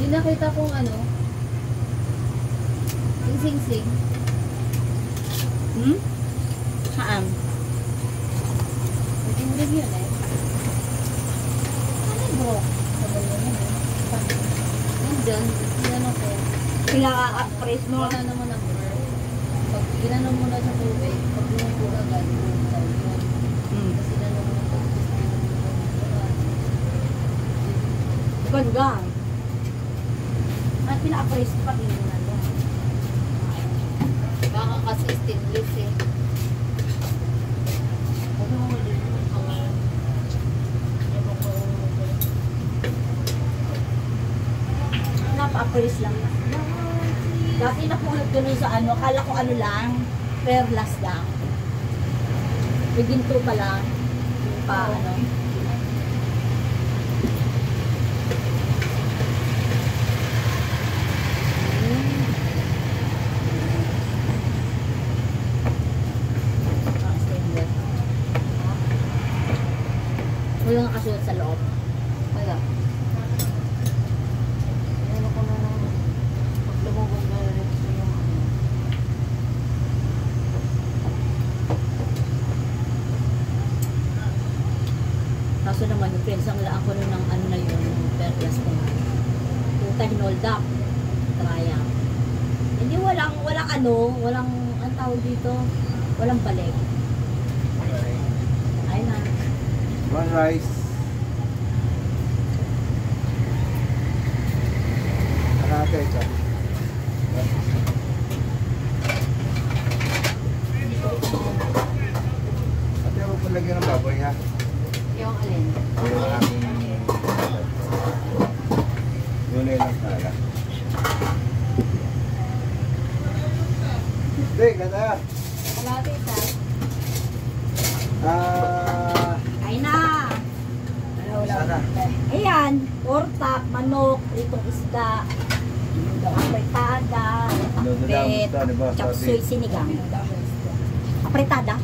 May nakita kong ano, yung sing-sing. Saan? Naging yun eh. Ano bro? Sabay yun eh. Nandyan, ginano ko. Pinaka-press mo? Wala naman ang bro. Pag ginano mo na sa tubig, pag lumupo agad, lumutaw yun. Kasi ginano mo na tubig, Ganda. At pinaka-press pa din mo na doon. baka kasi stainless eh. Napa-press lang na. Dati napulot ko nun sa ano, akala ko ano lang, perlas lang. May ginto pa lang. Yung pa ano. Wala nga kasulat sa loob. Wala. Ano ko na lang. Pag lumubog na rin sa yung ano. Kaso naman yung friends, ang laan ko nun ng ano na yun, yung perlas ko nga. Puta, hinold up. Triumph. Hindi walang walang, ang tawag dito, walang balik. Ay na. One rice. Karate ito. Ate, huwag mo lagyan ng baboy ha. Yung alin? Yung aking... Yun lang talaga. Hindi, ganda. Kalate ita. Ay na. Sana. Ayan, portak, manok, itong isda, apretada, pakbet, chapsuy, sinigang. Apretada?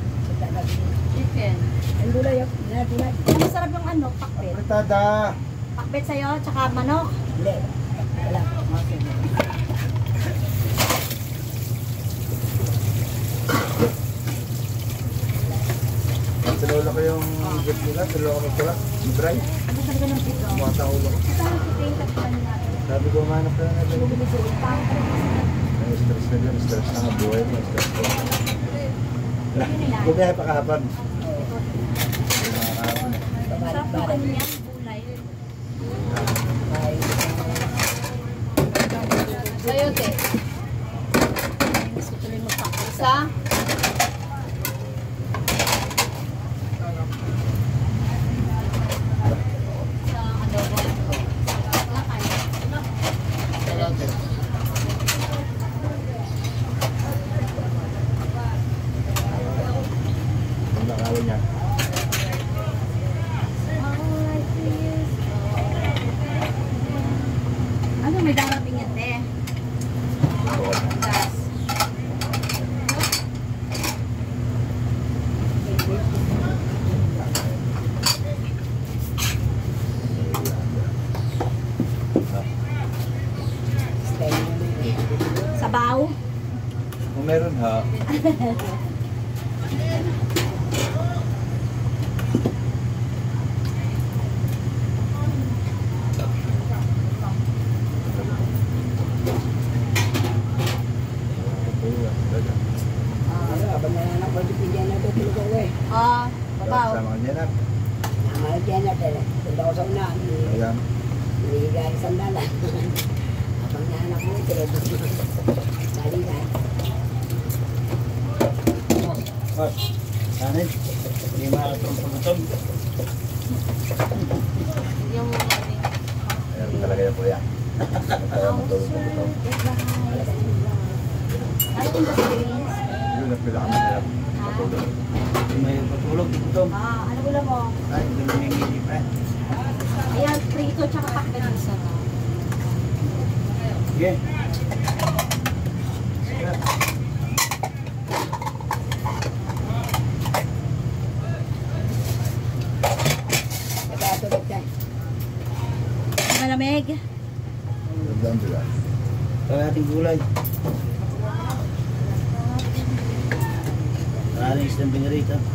Chicken. Ang gulay, masarap yung ano, pakbet. Apretada. Pakbet sa'yo, tsaka manok. Hindi. Wala. Sa lola ko yung gift nila, sa lola ko pala, Ibray. Ano talaga ng pito? Mata ulo ko. Saan si Pink at paano natin? Sabi ko, manap ka na natin. Bumili sa utang. Ay, stress na dyan, stress na nga buhay mo, stress ko. Bumiyahe pa kahapon. Sarap po kanina, gulay. Sa'yo, te. Gusto tuloy magpakita. Isa. Sa adobo. Dalawa. Ang nakawin niya. Ano, may darating yan, te? Gas. Sabaw. Kung meron ha, Babaw. sama ka dyan ha. Ayan. Ayan. Oh, kanin. Hindi makatong pagutong. Yung Ayan talaga yan kuya. Matulog pagutong. Ay, yung basilinis. Yun ang pinakamahirap. Matulog. May matulog pagutong. Ano ulam mo? Ay, ito lang yung hinip eh. Ayan, prito tsaka pakbet. Sarap. Sige. Malamig. Dagdagan sila. Kalahating gulay. Maraming isang binarita. 40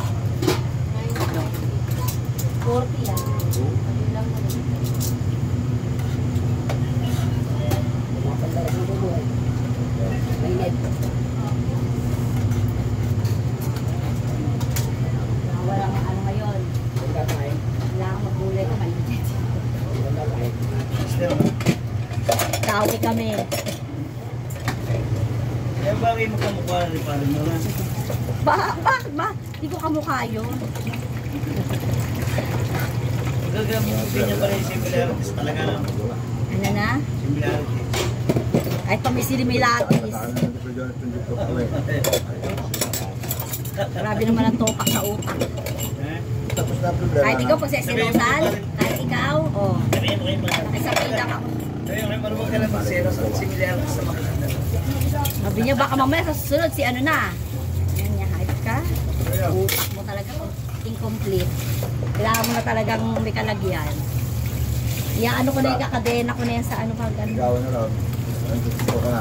yan. Ano lang mo. Mainit. Walang ano ngayon. Wala kang magulay ko, mainit. Still, Kawi kami. yung bagay mo kamukha na rin parang mo na. Bakit ba? Hindi ko kamukha yun. Gagamutin niya pa rin similarities talaga lang. Ano na? Similarity. Kahit pa may silimilatis. Tataan na dito dyan. Dito ko eh. Grabe naman ang topak sa utak. Tapos na problema. Kahit ikaw pag sesilosan, kahit ikaw, oh. Sabihin mo kayo mga. Nakisapita ka. Sabihin mo kayo marunong ka lang mag-seros at similarities sa mga kanda. Sabi niya, baka mamaya sa susunod si ano na. Yan niya, hype ka. Utak mo talaga incomplete. Kailangan mo na talagang may kalagyan. Ano ko na yung kakadena ko na yan sa ano pag ano. Ikaw na raw. Dito ka na.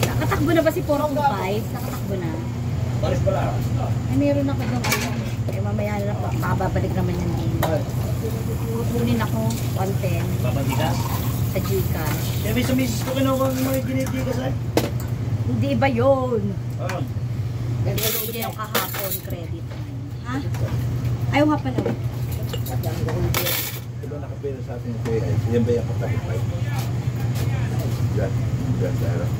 Nakatakbo na ba si 425? Nakatakbo na. Paris pala. Ay, meron ako doon ano. Eh, mamaya na lang, babalik naman yan din. Kukunin ako, 110 Babandi ka? sa Gcash. Kaya may sumisis ko kinuha ng mga giniti ka sa'yo. Hindi ba yun? Oo. Hindi yung kahapon credit. Ha? Ayaw nga pala. Diba nakapira sa atin ito eh. Yan ba yung kapatid? Yan. Yan sa harap.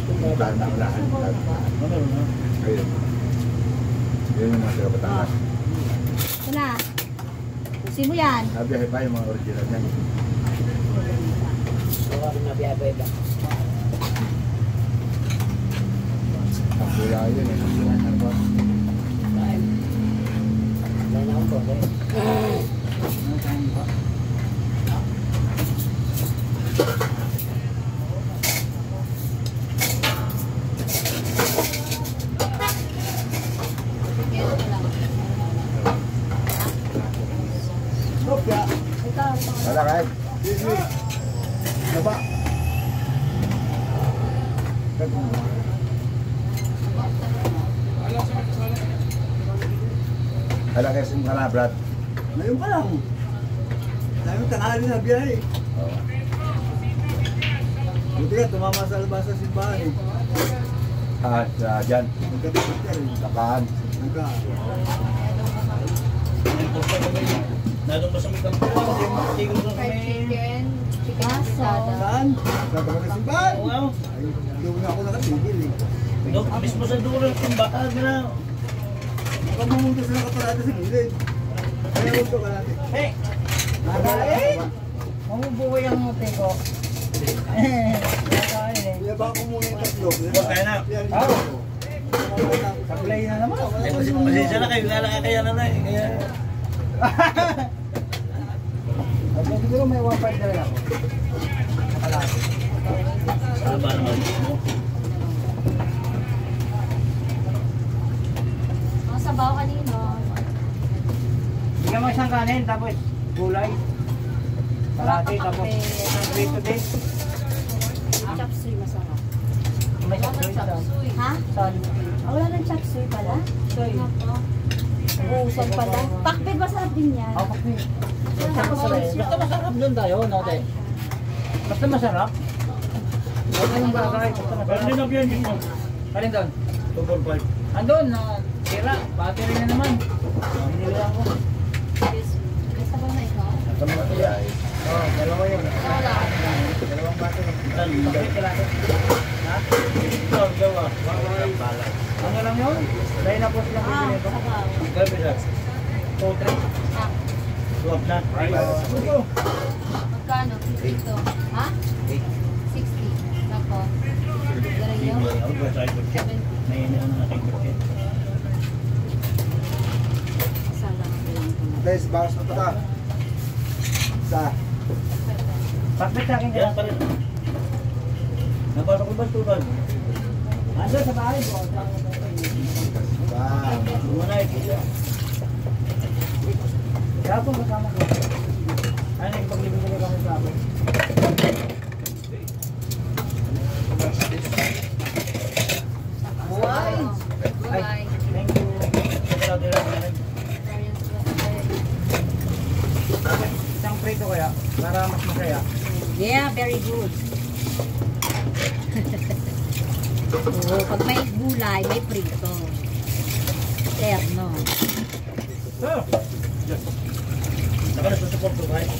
Puntahan na unahan. Ano na? Ayun. Yun yung mga Batangas. Ito na. Pusin mo yan. Nabiyahe pa yung mga original niyan. Ang pula yun eh. Ang pula na ba? Wala kahit. Sisi. Baba. Wala kayo sim ka na, Brad. Ngayon pa lang. Dami tanghali na biyahe. Oo. Buti ka, tumama sa labas sa simbahan eh. Dyan. Nagkatapos ka rin. Lakaan. Nagka. Nalong pa sa mga kampuan. Hindi mo matigil ko Fried kami. chicken, chicken Baso. asada. Saan? Sa tabi ng simbahan. Oo nga. Ay, hindi mo na ako nakatigil eh. Doon, mismo sa dulo ng simbahan na. Baka mamunta sa nakaparada sa gilid. Kaya huwag ka natin. Hey! Nakain! Mamubuhay ang mote ko. Kaya baka muna yung tatlo. Huwag tayo na. Yan, Oo. Sablay na naman. Ay, pasensya na kayo. Lalakakayanan na eh. Kaya... At siguro may 1.5 na rin ako. Nakalaki. Ano ba naman? Ang sabaw kanino. Bigyan mo isang kanin, tapos gulay. Parati, tapos prito din. Chop suey masarap. May Ano saksoy chop sa suey? Ha? son. Wala nang chop suey pala. Ano po? Uusog pala. Pakbet masarap din yan. Ako po. Tapos Basta masarap doon tayo, no, te? Basta masarap. Huwag kayong bagay, basta Pero masarap. din ang yan dito. Alin doon? 2.5. Andun, tira. Battery na naman. Binili ako. May sabaw na ikaw? Ito mga tiyahe. Oh, dalawa yun. Wala. Dalawang battery. Ano Ha? Ito, gawa. Bala. Ano lang yun? Dahil na post lang Ah, bibili ko. sabaw. Gabi na. 2-3. Ah, Swap na. magkano? 52. Ha? 60. Nako. Garayo? Ako ba sa ikot ka? 70. May ano na nakikot ka. Masala ka lang ito. Guys, bawas na ito ka. Sa. Pakbit sa akin ka Yan lang. pa rin. Nabasa ko ba tulad? Andun sa bahay. Ba. Muna ikita. Kaya Kapon kasama ko. Ay, nagpaglibig-libig kami sa kapon. Buhay! Ay, thank you. Ito lang. Isang prito kaya, para mas masaya. Yeah, very good. Oo, pag may gulay, may prito. Terno. Oh! Yes. Saka nasusupport ko kahit.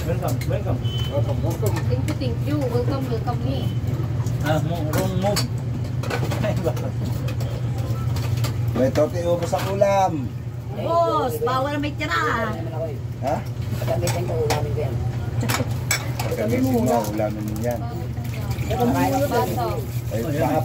Welcome. Thank you. Welcome me. Wrong move. May tote ubos ang ulam. Boss, bawal na may tira. Ha? Pagkamising mo, ulamin mo yan. Baso. Ay, baka